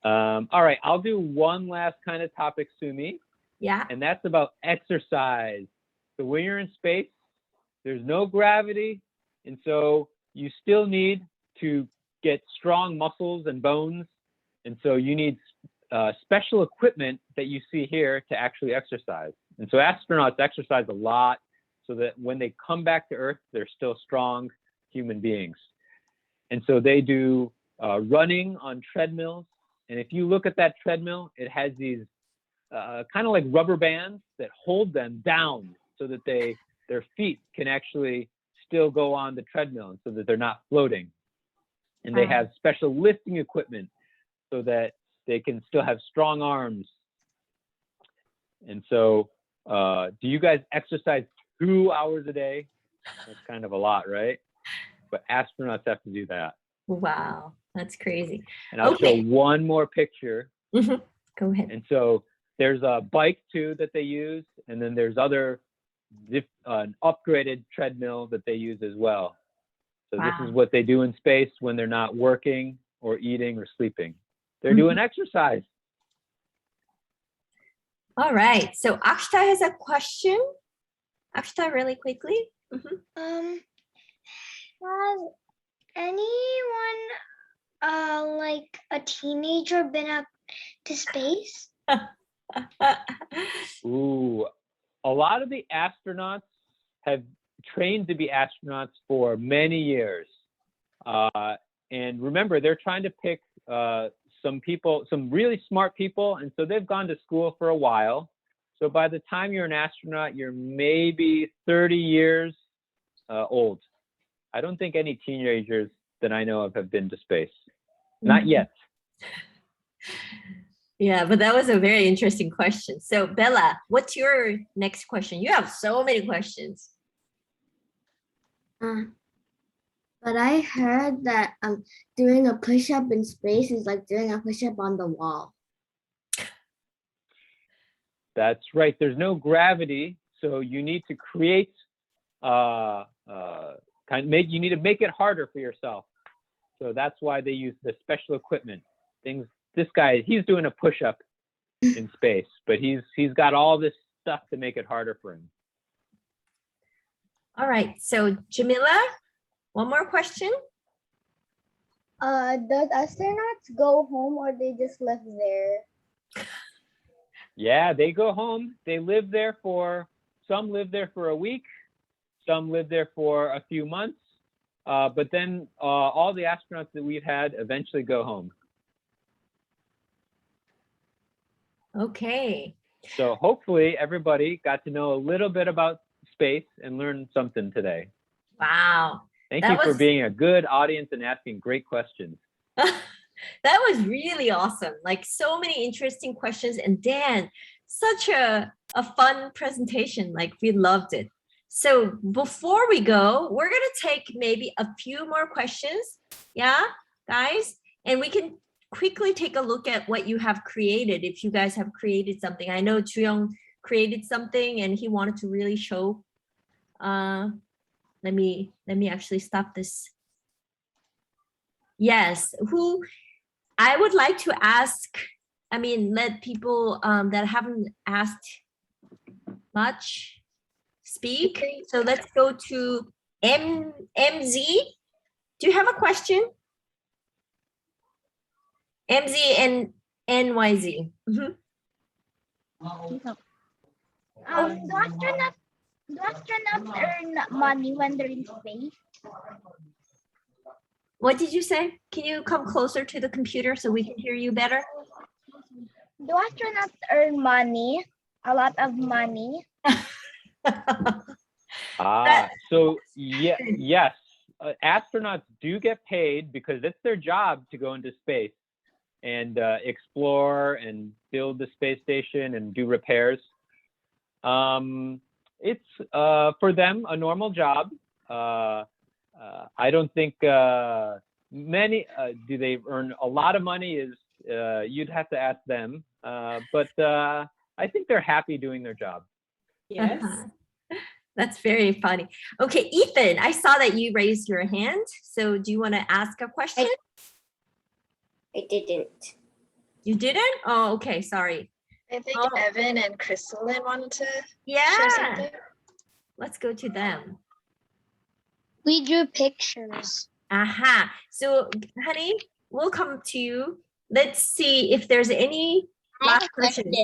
All right, I'll do one last kind of topic, Sumi. Yeah. And that's about exercise. So when you're in space, there's no gravity. And so you still need to get strong muscles and bones. And so you need special equipment that you see here to actually exercise. And so astronauts exercise a lot so that when they come back to Earth, they're still strong human beings. And so they do running on treadmills. And if you look at that treadmill, it has these kind of like rubber bands that hold them down so that their feet can actually still go on the treadmill so that they're not floating. And they have special lifting equipment so that they can still have strong arms. And so do you guys exercise 2 hours a day? That's kind of a lot, right? But astronauts have to do that. Wow, that's crazy. And I'll show one more picture. Go ahead. And so there's a bike too that they use, and then there's other an upgraded treadmill that they use as well. So this is what they do in space when they're not working or eating or sleeping. They're doing exercise. All right. So Akshita has a question. Akshita, really quickly. Has anyone, like a teenager, been up to space? Ooh, a lot of the astronauts have trained to be astronauts for many years. And remember, they're trying to pick some people, some really smart people, and so they've gone to school for a while. So by the time you're an astronaut, you're maybe 30 years old. I don't think any teenagers that I know of have been to space. Not yet. Yeah, but that was a very interesting question. So Bella, what's your next question? You have so many questions. But I heard that doing a push-up in space is like doing a push-up on the wall. That's right. There's no gravity, so you need to create you need to make it harder for yourself. So that's why they use the special equipment. This guy, he's doing a push-up in space, but he's got all this stuff to make it harder for him. All right. So Jamila, one more question. Does astronauts go home or they just live there? Yeah, they go home. They live there some live there for a week, some live there for a few months, but then all the astronauts that we've had eventually go home. Okay. So hopefully everybody got to know a little bit about space and learn something today. Wow. Thank you for being a good audience and asking great questions. That was really awesome. Like so many interesting questions. And Dan, such a fun presentation. Like we loved it. So before we go, we're going to take maybe a few more questions. Yeah, guys. And we can quickly take a look at what you have created. If you guys have created something. I know Chuyong created something and he wanted to really show. Let me actually stop this. Yes, I would like to ask, let people that haven't asked much speak. So let's go to MZ. Do you have a question? MZ and NYZ. Do astronauts earn money when they're in space? What did you say? Can you come closer to the computer so we can hear you better? Do astronauts earn money? A lot of money? So yes, astronauts do get paid because it's their job to go into space and explore and build the space station and do repairs. It's for them a normal job. I don't think many do they earn a lot of money is you'd have to ask them. But I think they're happy doing their job. Yes. That's very funny. Okay, Ethan, I saw that you raised your hand. So do you want to ask a question? I didn't. You didn't? Oh, okay, sorry. I think Evan and Crystalline wanted to share something. Let's go to them. We drew pictures. Aha. So, honey, we'll come to you. Let's see if there's any last questions.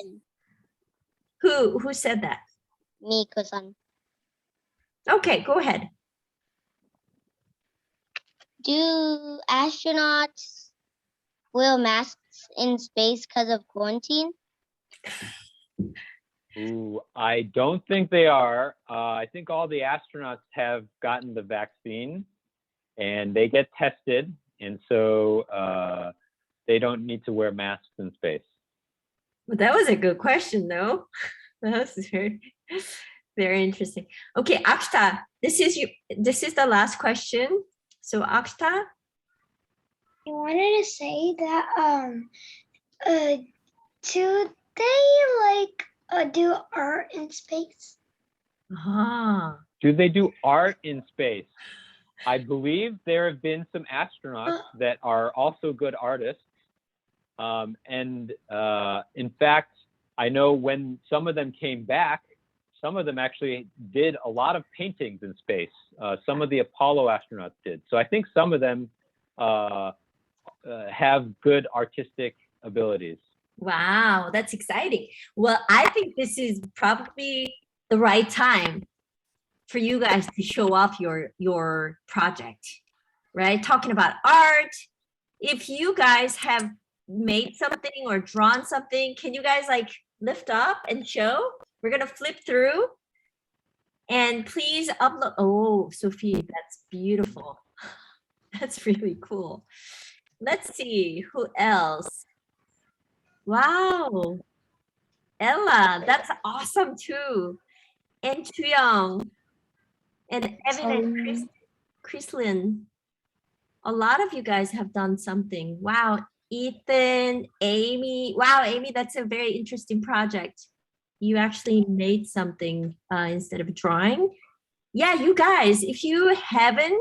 Who said that? Me, Kusan. Okay, go ahead. Do astronauts wear masks in space because of quarantine? Ooh, I don't think they are. I think all the astronauts have gotten the vaccine and they get tested. And so they don't need to wear masks in space. Well, that was a good question, though. That was very, very interesting. Okay, Akshta, this is the last question. So Akshta? I wanted to say that do they do art in space? Do they do art in space? I believe there have been some astronauts that are also good artists. In fact, I know when some of them came back, some of them actually did a lot of paintings in space. Some of the Apollo astronauts did. So I think some of them have good artistic abilities. Wow, that's exciting. Well, I think this is probably the right time for you guys to show off your project, right? Talking about art. If you guys have made something or drawn something, can you guys like lift up and show? We're gonna flip through and please upload. Oh, Sophie, that's beautiful. That's really cool. Let's see who else. Wow, Ella, that's awesome too. And Chuyong and Evan and Chrislyn. A lot of you guys have done something. Wow, Ethan, Amy. Wow, Amy, that's a very interesting project. You actually made something instead of drawing. Yeah, you guys, if you haven't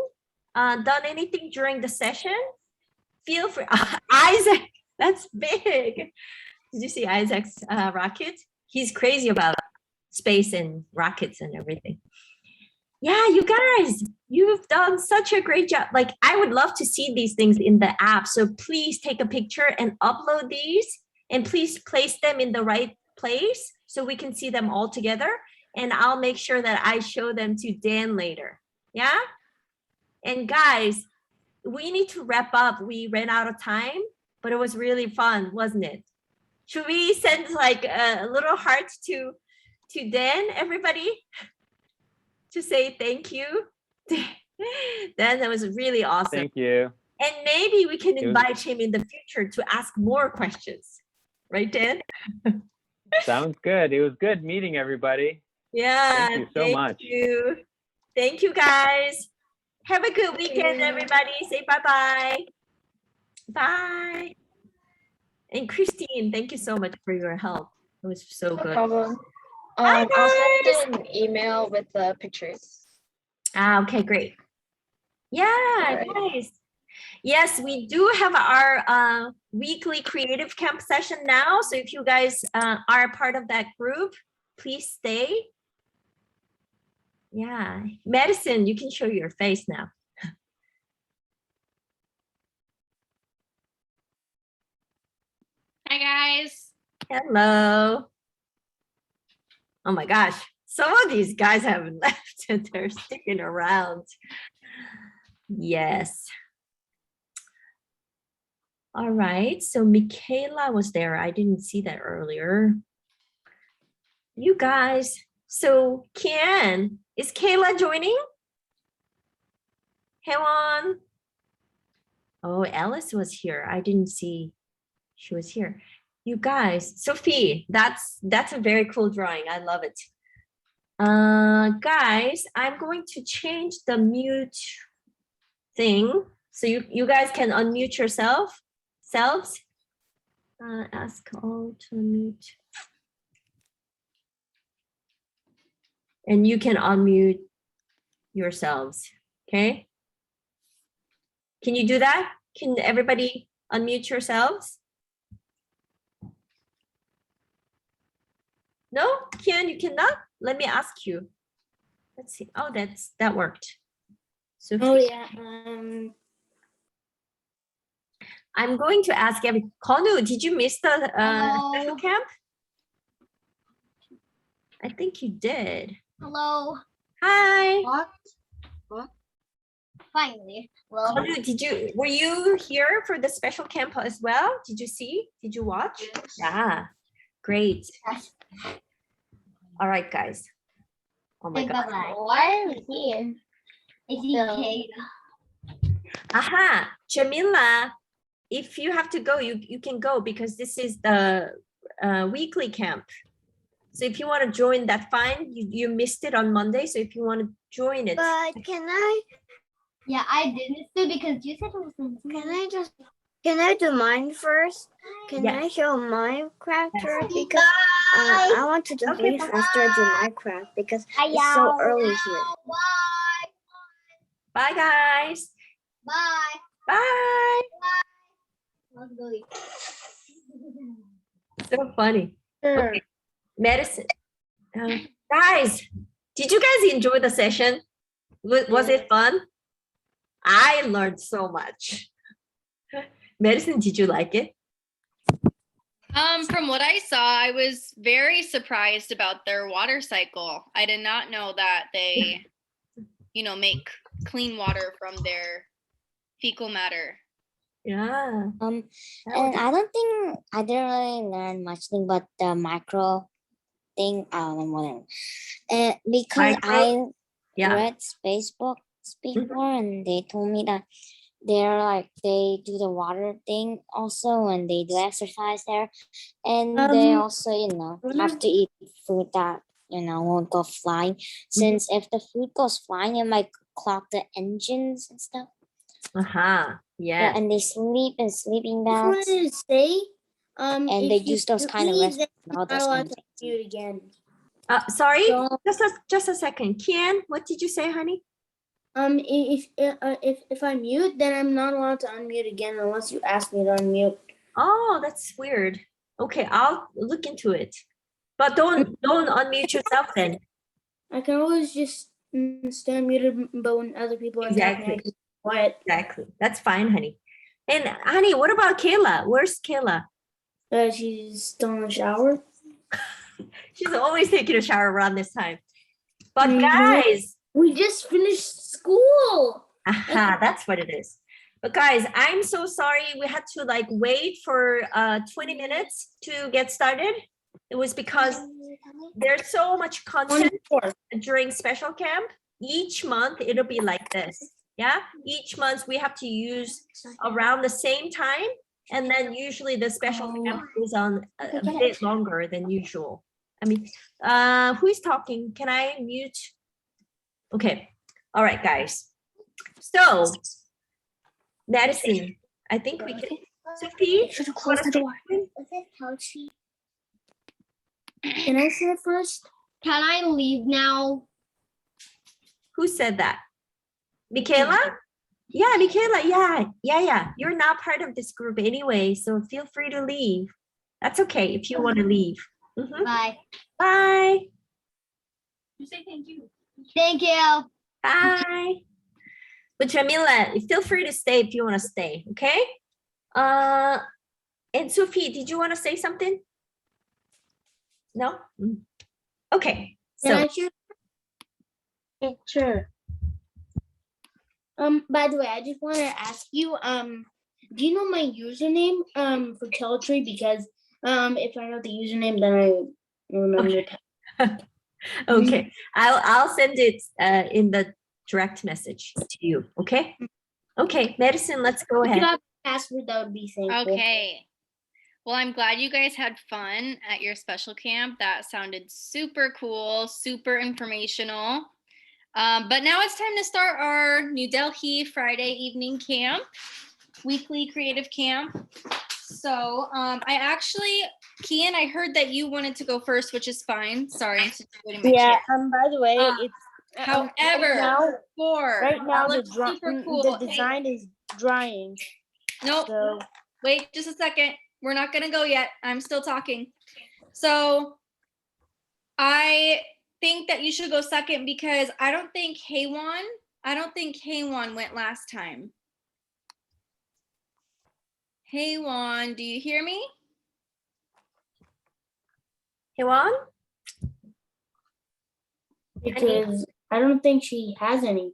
done anything during the session, feel free. Isaac, that's big. Did you see Isaac's rocket? He's crazy about space and rockets and everything. Yeah, you guys, you've done such a great job. Like, I would love to see these things in the app. So please take a picture and upload these, and please place them in the right place so we can see them all together. And I'll make sure that I show them to Dan later. Yeah? And guys, we need to wrap up. We ran out of time, but it was really fun, wasn't it? Should we send like a little heart to Dan, everybody? To say thank you. Dan, that was really awesome. Thank you. And maybe we can invite him in the future to ask more questions. Right, Dan? Sounds good. It was good meeting everybody. Yeah. Thank you so much. You. Thank you, guys. Have a good weekend, everybody. Say bye-bye. Bye. And Christine, thank you so much for your help. It was so good. No problem. Bye, I'll guys. send an email with the pictures. Okay, great. Yeah, right. guys. Yes, we do have our weekly creative camp session now. So if you guys are a part of that group, please stay. Yeah, Madison, you can show your face now. Hi, guys. Hello. Oh my gosh, some of these guys haven't left and they're sticking around. Yes. All right, so Michaela was there. I didn't see that earlier. You guys, so Kian, is Kayla joining? Hewan. Oh, Alice was here. I didn't see she was here. You guys, Sophie, that's a very cool drawing. I love it. Guys, I'm going to change the mute thing so you guys can unmute yourselves. Ask all to unmute. And you can unmute yourselves, okay? Can you do that? Can everybody unmute yourselves? No, Kian, you cannot? Let me ask you. Let's see. Oh, that worked. So Oh yeah. I'm going to ask Konu, did you miss the special camp? I think you did. Hello. Hi. What? Finally. Well, Konu, were you here for the special camp as well? Did you see? Did you watch? Yes. Yeah, great. Yes. All right, guys. Oh my God. Why are we here? Is he okay? Aha, Jamila, if you have to go, you can go because this is the weekly camp. So if you want to join, that's fine. You missed it on Monday, so if you want to join it. But can I? Yeah, I didn't do because you said it was. Can I do mine first? Can I show Minecraft first? Because I want to just leave after I do Minecraft because it's so early here. Bye, guys. Bye. Bye. Let's go. So funny. Okay. Medicine. Guys, did you guys enjoy the session? Was it fun? I learned so much. Medicine, did you like it? From what I saw, I was very surprised about their water cycle. I did not know that they, make clean water from their fecal matter. Yeah. And I don't think I didn't really learn much thing but the micro thing. Because I read space books before, and they told me that they do the water thing also, and they do exercise there, and they also have to eat food that won't go flying, since if the food goes flying it might clog the engines and stuff. Yeah, and they sleep in sleeping I bags, wanted to say, and they use those kind of eat, then all you're those not allowed kind of to things. mute again. sorry, So, just a second. Kian, what did you say, honey? if I mute, then I'm not allowed to unmute again unless you ask me to unmute. Oh, that's weird. Okay, I'll look into it. But don't unmute yourself then. I can always just stay muted, but when other people are talking, I can be quiet. Exactly. That's fine, honey. And honey, what about Kayla? Where's Kayla? She's still in the shower. She's always taking a shower around this time. But guys, we just finished school. That's what it is. But guys, I'm so sorry we had to wait for 20 minutes to get started. It was because there's so much content during special camp. Each month it'll be like this. Yeah, each month we have to use around the same time, and then usually the special camp goes on a bit longer than usual. I mean, who is talking? Can I mute? Okay. All right, guys. So, Madison, I think we can. Sophie, should have closed the door. Can I say it first? Can I leave now? Who said that? Michaela? Yeah, Michaela. Yeah. You're not part of this group anyway, so feel free to leave. That's okay if you want to leave. Bye. Bye. You say thank you. Thank you. Bye. But Jamila, feel free to stay if you want to stay, okay? And Sophie, did you want to say something? No? Okay. So sure. By the way, I just want to ask you, do you know my username for Teletree? Because if I know the username, then I remember. Okay. I'll send it in the direct message to you. Okay. Okay, Madison, let's go ahead. If you have a password, that would be thankful. Okay. Well, I'm glad you guys had fun at your special camp. That sounded super cool, super informational. But now it's time to start our New Delhi Friday evening camp, weekly creative camp. So I actually, Kian, I heard that you wanted to go first, which is fine. Sorry. Yeah. By the way, it's however, right now super cool. The design is drying. Nope. So. Wait just a second. We're not gonna go yet. I'm still talking. So I think that you should go second because I don't think Haywan went last time. Haywan, do you hear me? Haywan? Because I don't think she has any.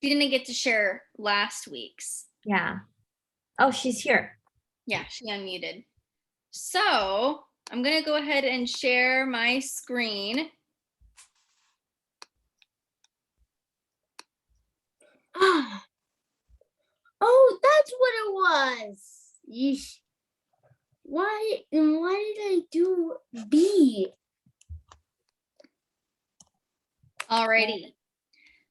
She didn't get to share last week's. Yeah. Oh, she's here. Yeah, she unmuted. So I'm gonna go ahead and share my screen. Oh, that's what it was. Yeesh. Why did I do B? Alrighty.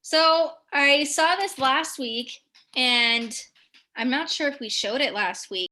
So I saw this last week, and I'm not sure if we showed it last week.